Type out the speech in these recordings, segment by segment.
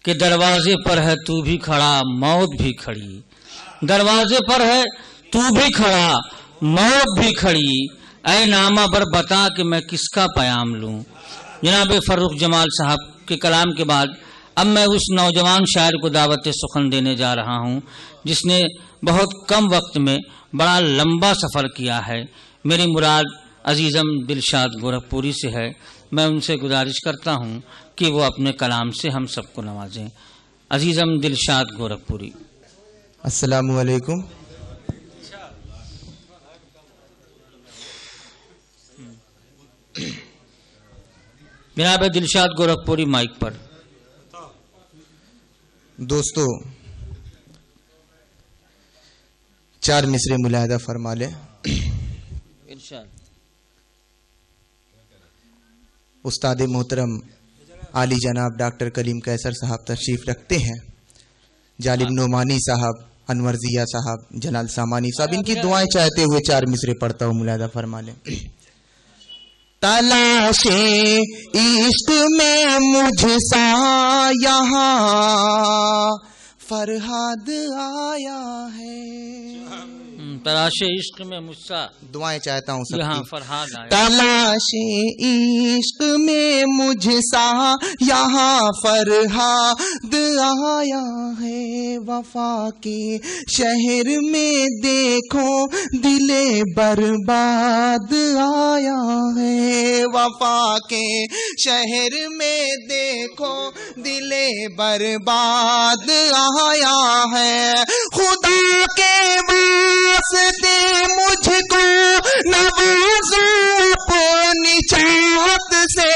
کہ دروازے پر ہے تو بھی کھڑا موت بھی کھڑی، دروازے پر ہے تو بھی کھڑا موت بھی کھڑی، اے نامہ بر بتا کہ میں کس کا پیام لوں۔ جناب فروخ جمال صاحب کے کلام کے بعد اب میں اس نوجوان شاعر کو دعوت سخن دینے جا رہا ہوں جس نے بہت کم وقت میں بڑا لمبا سفر کیا ہے۔ میری مراد عزیزم دلشاد گورکھپوری سے ہے۔ میں ان سے گزارش کرتا ہوں کہ وہ اپنے کلام سے ہم سب کو نوازیں۔ عزیزم دلشاد گورکھپوری۔ السلام علیکم۔ جناب دلشاد گورکھپوری مائک پر۔ دوستو چار مصرے ملاحظہ فرما لیں۔ استاد محترم عالی جناب ڈاکٹر کلیم قیصر صاحب تشریف رکھتے ہیں، جالب نعمانی صاحب، انور ضیاء صاحب، جلال سامانی صاحب، ان کی دعائیں چاہتے ہوئے چار مصرے پڑھتا ہوں، ملاحظہ فرما لیں۔ تلاش عشق میں مجھ سا یہاں فرہاد آیا ہے، تلاش عشق میں مجھ سا دعائیں چاہتا ہوں سب یہاں کی۔ فرہاد آیا، تلاش عشق میں مجھ سا یہاں فرہاد آیا ہے، وفا کے شہر میں دیکھو دل برباد آیا ہے، وفا کے شہر میں دیکھو دل برباد آیا ہے، خدا کے واسطے مجھ کو نوازو اپنی چاہت سے،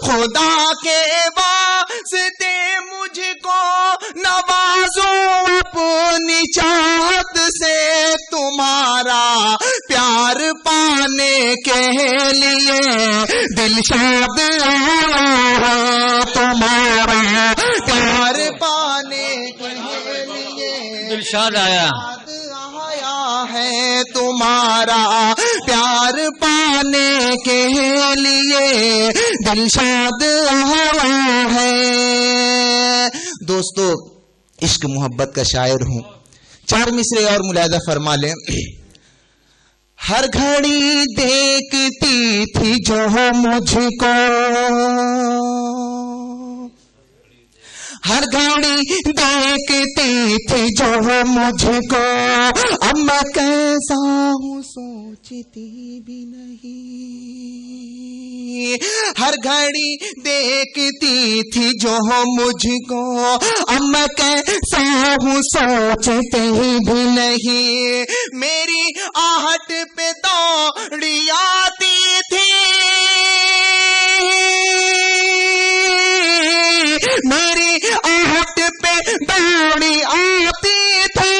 خدا کے واسطے مجھ کو نوازو اپنی چاہت سے، تمہارا پیار پانے کے لیے دلشاد آیا ہے، تمہارا پیار پانے کے لیے دلشاد آیا ہے، تمہارا پیار پانے کے لیے دلشاد آیا ہے۔ دوستو عشق محبت کا شاعر ہوں، چار مصرے اور ملاحظہ فرما لیں۔ ہر گھڑی دیکھتی تھی جو مجھ کو، ہر گھڑی دیکھتی تھی جو مجھ کو، اب میں کیسا ہوں سوچتی بھی نہیں، ہر گھڑی دیکھتی تھی جو مجھ کو، اب میں کیسا ہوں سوچتی بھی نہیں، میری آہٹ پہ دوڑی آتی تھی، میری آہٹ پہ دوڑی آتی تھی،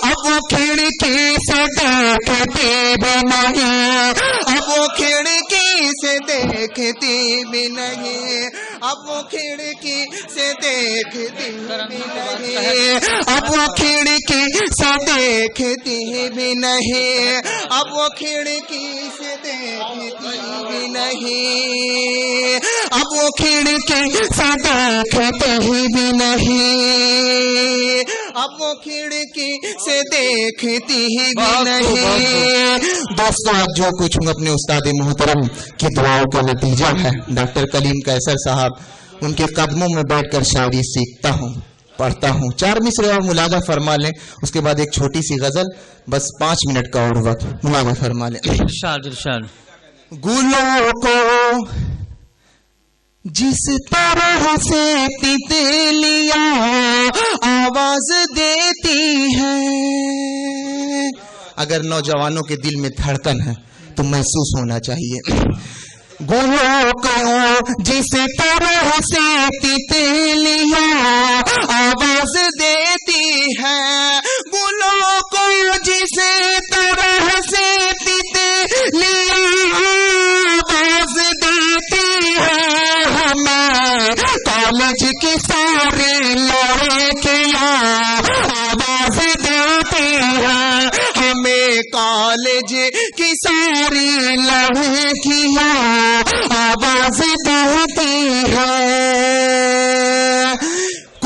اب وہ کھڑکی سے دیکھتی بھی نہیں، اب وہ کھڑکی سے دیکھتی بھی نہیں، اب وہ کھڑکی سے دیکھتی بھی نہیں، اب وہ کھڑکی سے دیکھتی بھی نہیں، اب وہ کھڑکی سے دیکھتی بھی نہیں، اب وہ کھڑکی سے دیکھتے بھی نہیں، اب وہ کھڑکی سے دیکھتی بھی نہیں۔ دوستوں آج جو کچھ ہوں اپنے استاد محترم کی دعاؤں کا نتیجہ ہے۔ ڈاکٹر کلیم قیصر صاحب، ان کے قدموں میں بیٹھ کر شاعری سیکھتا ہوں، پڑھتا ہوں۔ چار مصرے اور ملاحظہ فرما لیں، اس کے بعد ایک چھوٹی سی غزل، بس 5 منٹ کا اور وقت، ملاحظہ فرما لیں۔ ارشاد ارشاد۔ گلوں کو جس طرح سے تتلیاں آواز دیتی ہے، اگر نوجوانوں کے دل میں دھڑکن ہے تو محسوس ہونا چاہیے۔ گلوں کو جس طرح سے تتلیاں آواز دیتی ہے، گلوں کو جس طرح سے تتلیاں آواز دیتی ہے، ہمیں کالج کی ساری لڑکیاں آواز دیتی ہے، ہمیں کالج کی ساری لڑکیاں آواز دیتی ہے۔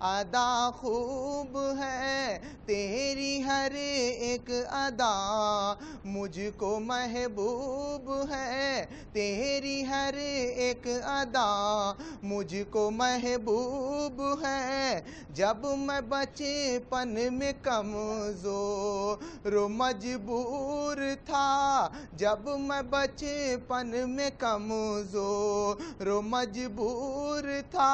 ادا خوب ہے تیری ہر ایک ادا، مجھ کو محبوب ہے تیری ہر ایک ادا، مجھ کو محبوب ہے۔ جب میں بچپن میں کمزور و مجبور تھا، جب میں بچپن میں کمزور و مجبور تھا،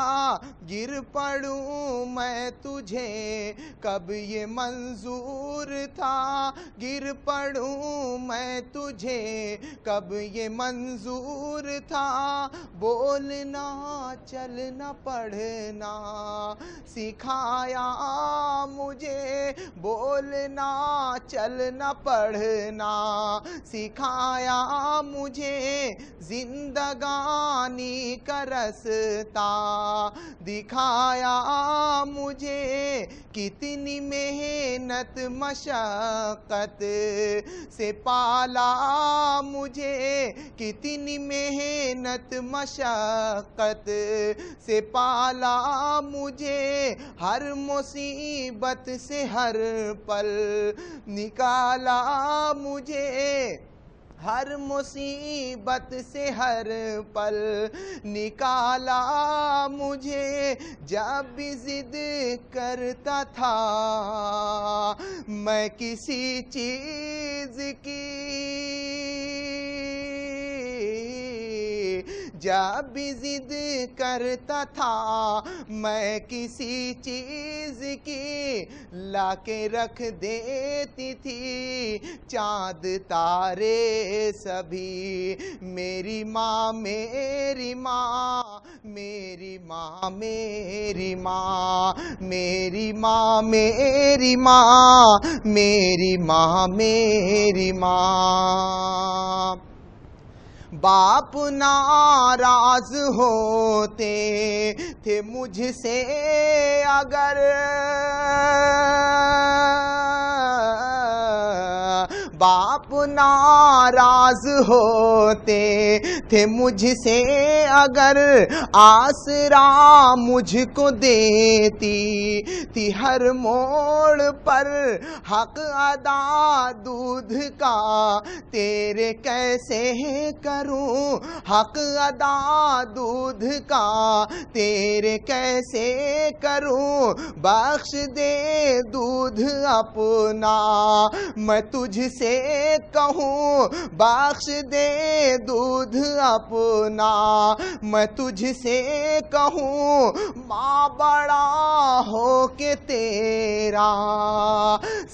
گر پڑوں میں تجھے کب یہ منظور تھا، گر پڑوں میں تجھے کب یہ منظور تھا۔ بولنا چلنا پڑھنا سکھایا مجھے، بولنا چلنا پڑھنا سکھایا مجھے، زندگانی کا رستہ دکھایا مجھے، کتنی محنت مشقت سے پالا مجھے، کتنی محنت مشقت سے پالا مجھے، ہر مصیبت سے ہر پل نکالا مجھے، ہر مصیبت سے ہر پل نکالا مجھے۔ جب بھی ضد کرتا تھا میں کسی چیز کی، جب بھی ضد کرتا تھا میں کسی چیز کی، لا کے رکھ دیتی تھی چاند تارے سبھی میری ماں، میری ماں، میری ماں، میری ماں، میری ماں، میری ماں، میری ماں، میری ماں۔ باپ ناراض ہوتے تھے مجھ سے اگر، باپ ناراض ہوتے تھے مجھ سے اگر، آسرا مجھ کو دیتی تھی ہر موڑ پر، حق ادا دودھ کا تیرے کیسے کروں، حق ادا دودھ کا تیرے کیسے کروں، بخش دے دودھ اپنا میں تجھ سے کہوں، بخش دے دودھ اپنا میں تجھ سے کہوں، ماں بڑا ہو کے تیرا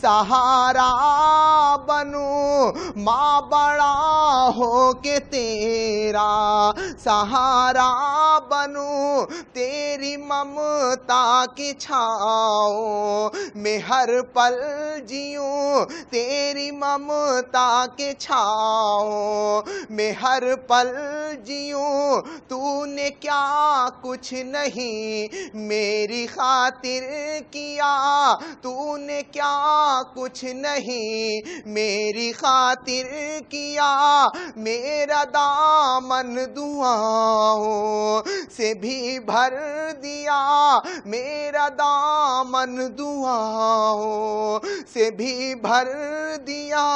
سہارا بنوں، ماں بڑا ہو کے تیرا سہارا بنوں، تیری ممتا کی چھاؤں میں ہر پل جیوں، تیری ممتا کے چھاؤں میں ہر پل جیوں، تو نے کیا کچھ نہیں میری خاطر کیا، تو نے کیا کچھ نہیں میری خاطر کیا، میرا دامن دعاؤں سے بھی بھر دیا، میرا دامن دعاؤں سے بھی بھر دیا،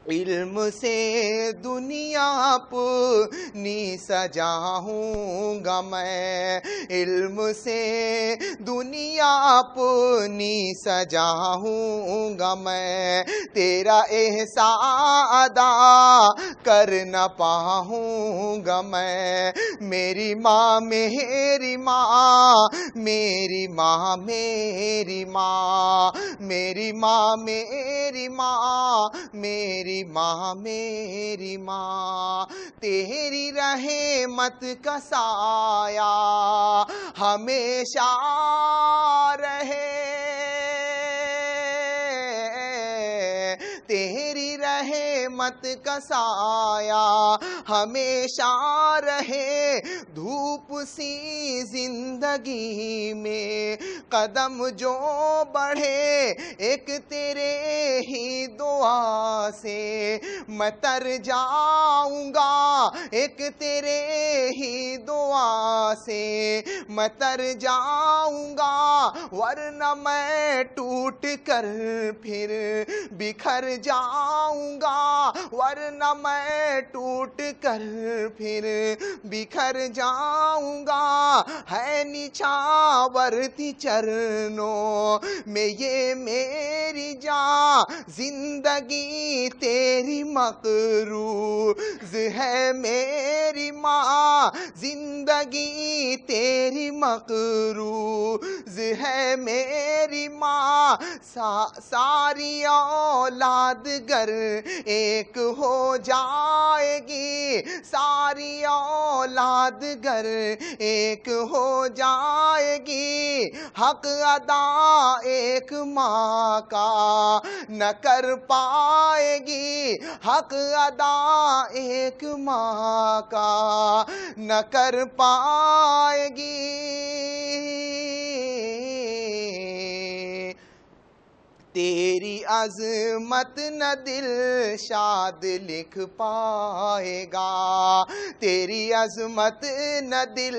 علم سے دنیا اپنی سجاؤں گا میں، علم سے دنیا اپنی سجاؤں گا میں، تیرا احسان ادا کر نہ پاؤں گا میں، میری ماں، میری ماں، میری ماں، میری ماں، میری ماں، میری ماں، میری ماں، میری ماں، تیری رحمت کا سایہ ہمیشہ رہے، تیری رحمت کا سایہ ہمیشہ رہے، دھوپ سی زندگی میں قدم جو بڑھے ایک تیرے ہی دعا سے میں تر جاؤں گا، ایک تیرے ہی دعا سے میں تر جاؤں گا، ورنہ میں ٹوٹ کر پھر بکھر جاؤں گا، ورنہ میں ٹوٹ کر پھر بکھر جاؤں گا۔ ہے نچھاور تھی چرنوں میں یہ میری جان، زندگی تیری مقروض ہے میری ماں، زندگی تیری مقروض ہے میری ماں۔ ساری اولاد گر ایک ہو جائے گی، ساری اولاد گر ایک ہو جائے گی، حق ادا ایک ماں کا نہ کر پائے گی، حق ادا ایک ماں کا نہ کر پائے گی۔ تیری عظمت نہ دل شاد لکھ پائے گا، تیری عظمت نہ دل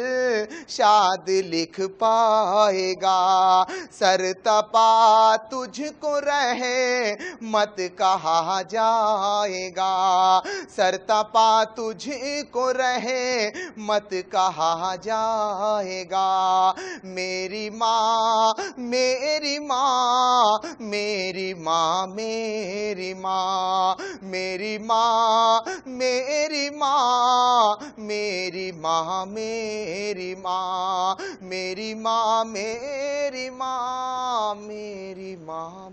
شاد لکھ پائے گا، سر تپا تجھ کو رہے مت کہا جائے گا، سر تپا تجھ کو رہے مت کہا جائے گا۔ میری ماں میری ماں میری ماں میری ماں میری ماں میری ماں میری ماں میری ماں میری ماں میری ماں میری ماں